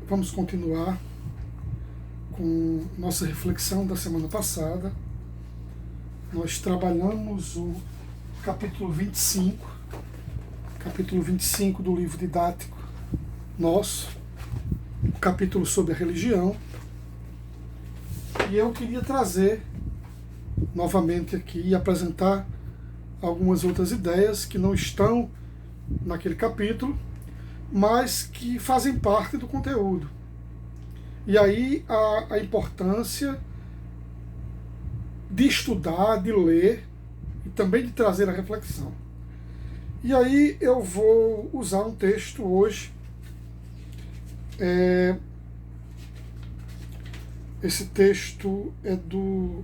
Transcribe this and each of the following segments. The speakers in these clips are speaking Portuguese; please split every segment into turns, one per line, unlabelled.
Vamos continuar com nossa reflexão da semana passada. Nós trabalhamos o capítulo 25 do livro didático nosso, o capítulo sobre a religião. E eu queria trazer novamente aqui e apresentar algumas outras ideias que não estão naquele capítulo, mas que fazem parte do conteúdo. E aí a importância de estudar, de ler e também de trazer a reflexão. E aí eu vou usar um texto hoje. Esse texto é do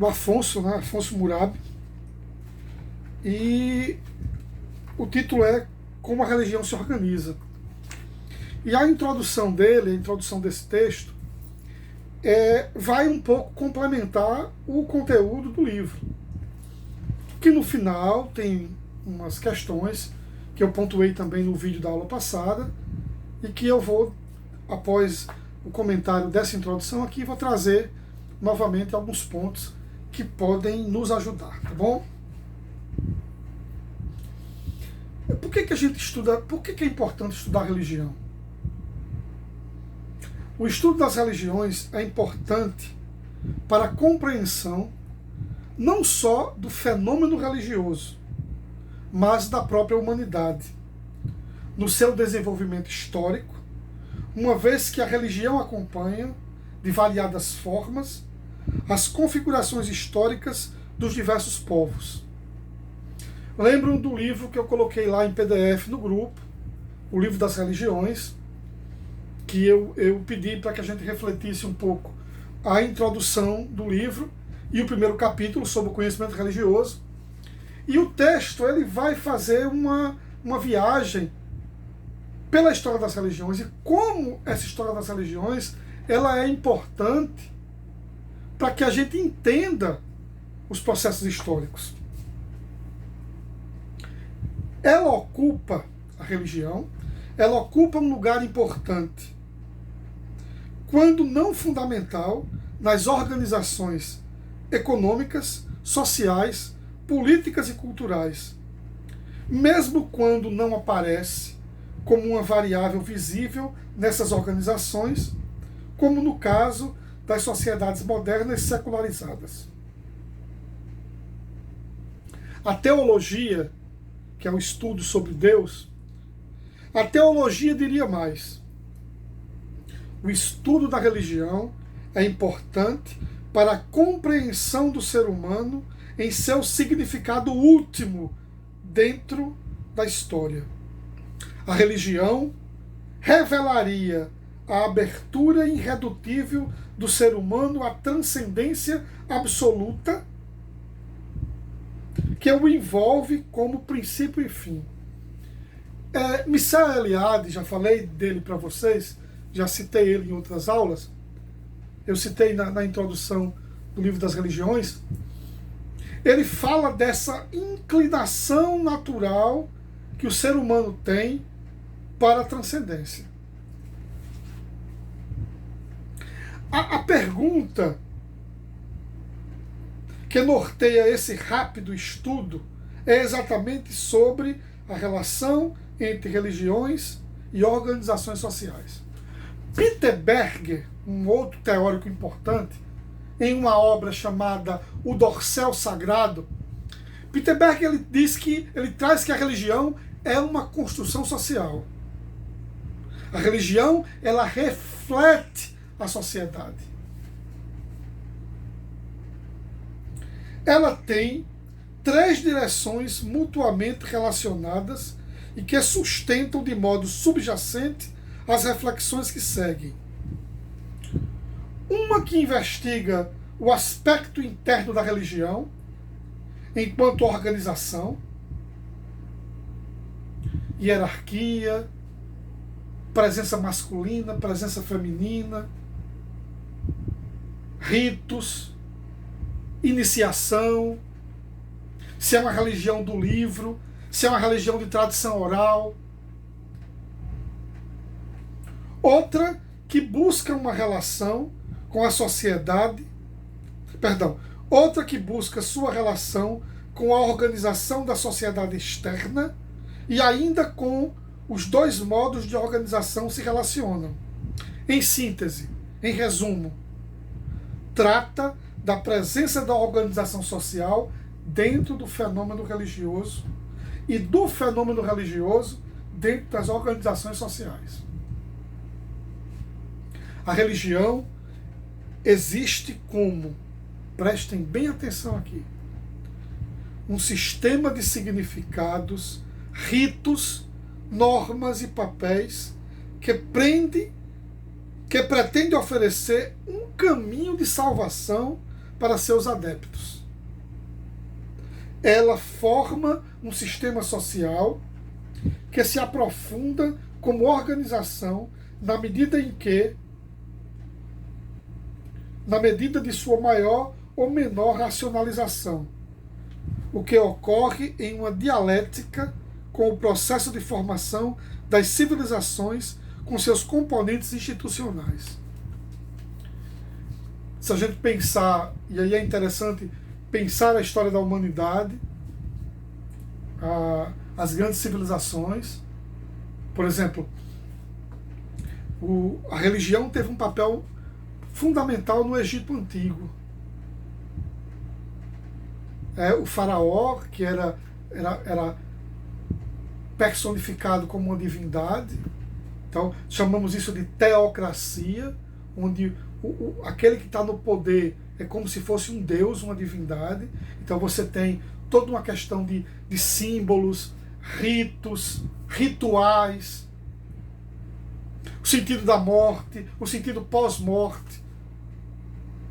Afonso, né? Afonso Murabi. E o título é Como a Religião se Organiza. E a introdução dele, a introdução desse texto, vai um pouco complementar o conteúdo do livro. Que no final tem umas questões que eu pontuei também no vídeo da aula passada e que eu vou, após o comentário dessa introdução aqui, vou trazer novamente alguns pontos que podem nos ajudar, tá bom? Por que a gente estuda, por que é importante estudar religião? O estudo das religiões é importante para a compreensão não só do fenômeno religioso, mas da própria humanidade, no seu desenvolvimento histórico, uma vez que a religião acompanha, de variadas formas, as configurações históricas dos diversos povos. Lembram do livro que eu coloquei lá em PDF no grupo, o livro das religiões, que eu pedi para que a gente refletisse um pouco a introdução do livro e o primeiro capítulo sobre o conhecimento religioso. E o texto ele vai fazer uma viagem pela história das religiões e como essa história das religiões ela é importante para que a gente entenda os processos históricos. Ela ocupa, a religião, ela ocupa um lugar importante, quando não fundamental, nas organizações econômicas, sociais, políticas e culturais, mesmo quando não aparece como uma variável visível nessas organizações, como no caso das sociedades modernas secularizadas. A teologia, que é o estudo sobre Deus, a teologia diria mais. O estudo da religião é importante para a compreensão do ser humano em seu significado último dentro da história. A religião revelaria a abertura irredutível do ser humano à transcendência absoluta que o envolve como princípio e fim. Mircea Eliade, já falei dele para vocês, já citei ele em outras aulas, eu citei na introdução do livro das religiões. Ele fala dessa inclinação natural que o ser humano tem para a transcendência. A pergunta que norteia esse rápido estudo é exatamente sobre a relação entre religiões e organizações sociais. Peter Berger, um outro teórico importante, em uma obra chamada O Dorsal Sagrado, Peter Berger ele traz que a religião é uma construção social. A religião ela reflete a sociedade. Ela tem 3 direções mutuamente relacionadas e que sustentam de modo subjacente as reflexões que seguem. Uma que investiga o aspecto interno da religião enquanto organização, hierarquia, presença masculina, presença feminina, ritos, iniciação, se é uma religião do livro, se é uma religião de tradição oral. outra que busca uma relação com a sociedade, outra que busca sua relação com a organização da sociedade externa e ainda com os dois modos de organização se relacionam. Em síntese, em resumo, trata da presença da organização social dentro do fenômeno religioso e do fenômeno religioso dentro das organizações sociais. A religião existe como, prestem bem atenção aqui, um sistema de significados, ritos, normas e papéis que pretende oferecer um caminho de salvação para seus adeptos. Ela forma um sistema social que se aprofunda como organização na medida de sua maior ou menor racionalização, o que ocorre em uma dialética com o processo de formação das civilizações com seus componentes institucionais. Se a gente pensar, e aí é interessante pensar a história da humanidade, as grandes civilizações, por exemplo, a religião teve um papel fundamental no Egito Antigo. O faraó, que era personificado como uma divindade, então chamamos isso de teocracia, onde aquele que está no poder é como se fosse um deus, uma divindade. Então você tem toda uma questão de símbolos, ritos, rituais, o sentido da morte, o sentido pós-morte,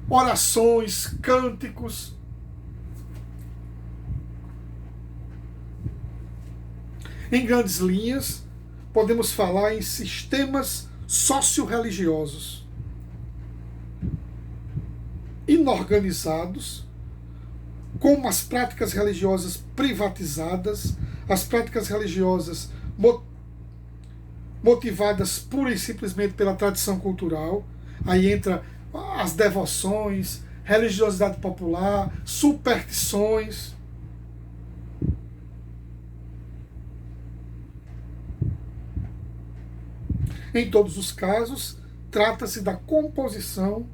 orações, cânticos. Em grandes linhas, podemos falar em sistemas socio-religiosos inorganizados, como as práticas religiosas privatizadas, as práticas religiosas motivadas pura e simplesmente pela tradição cultural. Aí entra as devoções, religiosidade popular, superstições. Em todos os casos, trata-se da composição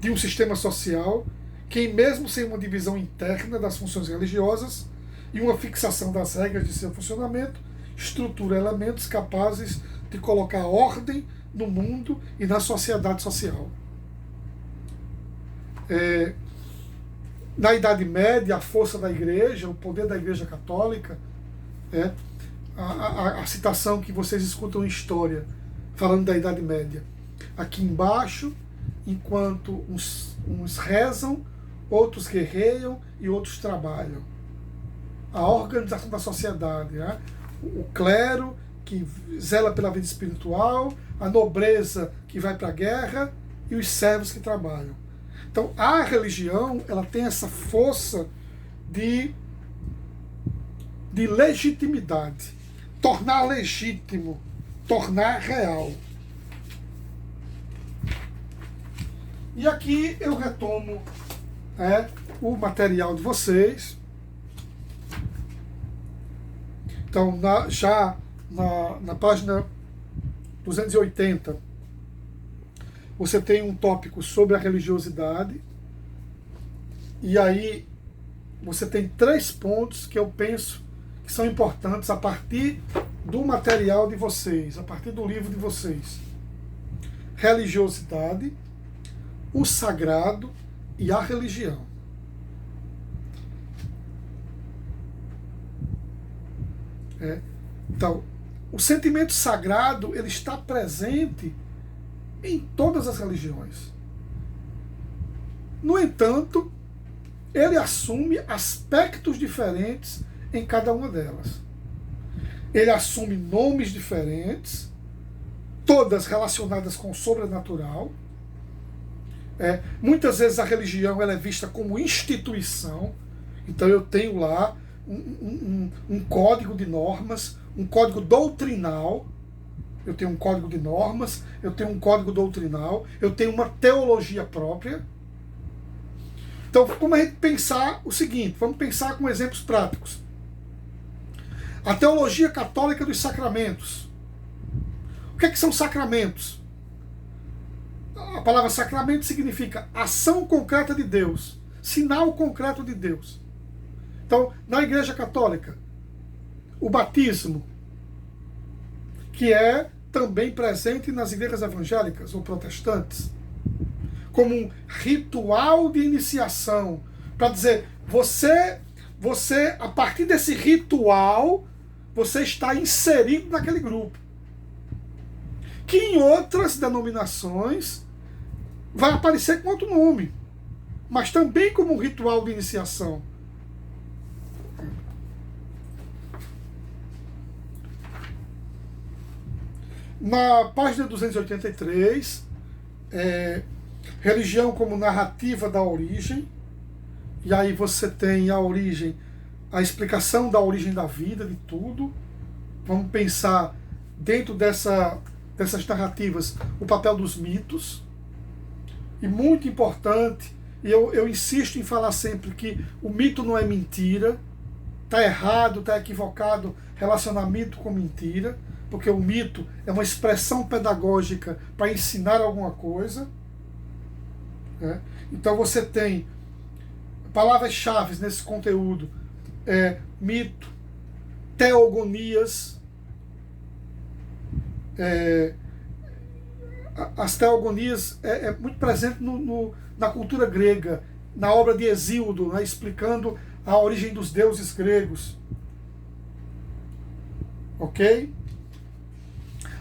de um sistema social que, mesmo sem uma divisão interna das funções religiosas e uma fixação das regras de seu funcionamento, estrutura elementos capazes de colocar ordem no mundo e na sociedade social. Na Idade Média, a força da Igreja, o poder da Igreja Católica, a citação que vocês escutam em história, falando da Idade Média. Aqui embaixo, enquanto uns rezam, outros guerreiam e outros trabalham. A organização da sociedade, o clero que zela pela vida espiritual, a nobreza que vai para a guerra e os servos que trabalham. Então a religião, ela tem essa força de legitimidade, tornar legítimo, tornar real. E aqui eu retomo o material de vocês. Então, na página 280, você tem um tópico sobre a religiosidade. E aí você tem 3 pontos que eu penso que são importantes a partir do material de vocês, a partir do livro de vocês. Religiosidade, o sagrado e a religião. Então, o sentimento sagrado, ele está presente em todas as religiões. No entanto, ele assume aspectos diferentes em cada uma delas. Ele assume nomes diferentes, todas relacionadas com o sobrenatural. Muitas vezes a religião, ela é vista como instituição. Então eu tenho lá um código de normas, um código doutrinal, eu tenho um código de normas, eu tenho um código doutrinal, eu tenho uma teologia própria. Então, como a gente pensar o seguinte, vamos pensar com exemplos práticos. A teologia católica dos sacramentos. O que são sacramentos? A palavra sacramento significa ação concreta de Deus, sinal concreto de Deus. Então, na Igreja Católica, o batismo, que é também presente nas igrejas evangélicas ou protestantes, como um ritual de iniciação, para dizer, você, a partir desse ritual, você está inserido naquele grupo. Que em outras denominações vai aparecer com outro nome, mas também como um ritual de iniciação. Na página 283, religião como narrativa da origem, e aí você tem a origem, a explicação da origem da vida, de tudo. Vamos pensar dentro dessas narrativas o papel dos mitos, e muito importante, e eu insisto em falar sempre que o mito não é mentira, está errado, está equivocado relacionar mito com mentira, porque o mito é uma expressão pedagógica para ensinar alguma coisa. Né? Então você tem palavras-chave nesse conteúdo: mito, teogonias. As teogonias é muito presente na cultura grega, na obra de Hesíodo, né, explicando a origem dos deuses gregos. Ok?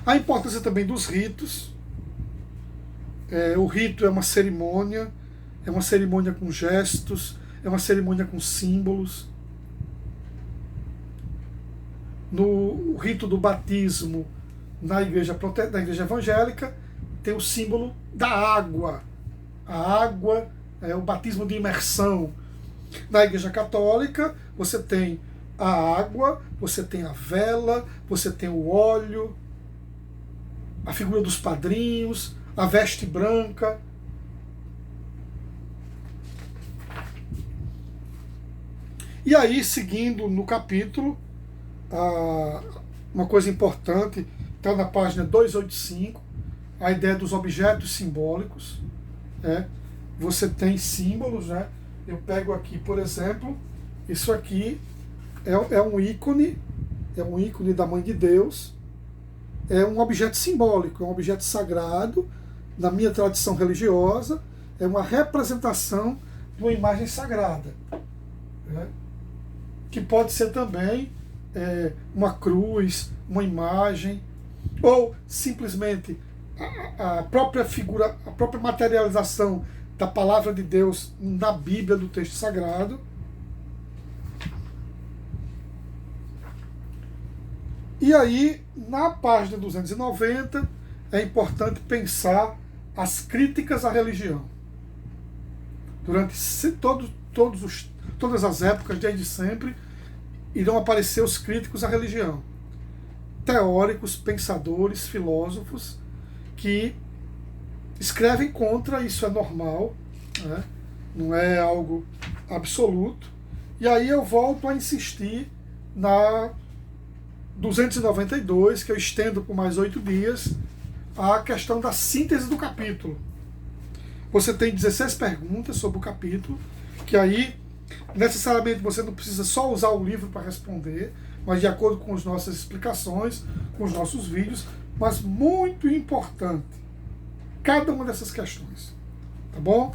A importância também dos ritos. O rito é uma cerimônia com gestos, é uma cerimônia com símbolos. No rito do batismo, na igreja evangélica, tem o símbolo da água. A água é o batismo de imersão. Na igreja católica, você tem a água, você tem a vela, você tem o óleo, a figura dos padrinhos, a veste branca. E aí, seguindo no capítulo, uma coisa importante, está na página 285, a ideia dos objetos simbólicos. Você tem símbolos, né? Eu pego aqui, por exemplo, isso aqui é um ícone da Mãe de Deus, é um objeto simbólico, é um objeto sagrado, na minha tradição religiosa, é uma representação de uma imagem sagrada, né? Que pode ser também uma cruz, uma imagem, ou simplesmente a própria figura, a própria materialização da palavra de Deus na Bíblia, do texto sagrado. E aí, na página 290, é importante pensar as críticas à religião. Durante todas as épocas, desde sempre, irão aparecer os críticos à religião. Teóricos, pensadores, filósofos, que escrevem contra, isso é normal, né? Não é algo absoluto. E aí eu volto a insistir na 292, que eu estendo por mais 8 dias, a questão da síntese do capítulo. Você tem 16 perguntas sobre o capítulo, que aí necessariamente você não precisa só usar o livro para responder, mas de acordo com as nossas explicações, com os nossos vídeos, mas muito importante, cada uma dessas questões. Tá bom?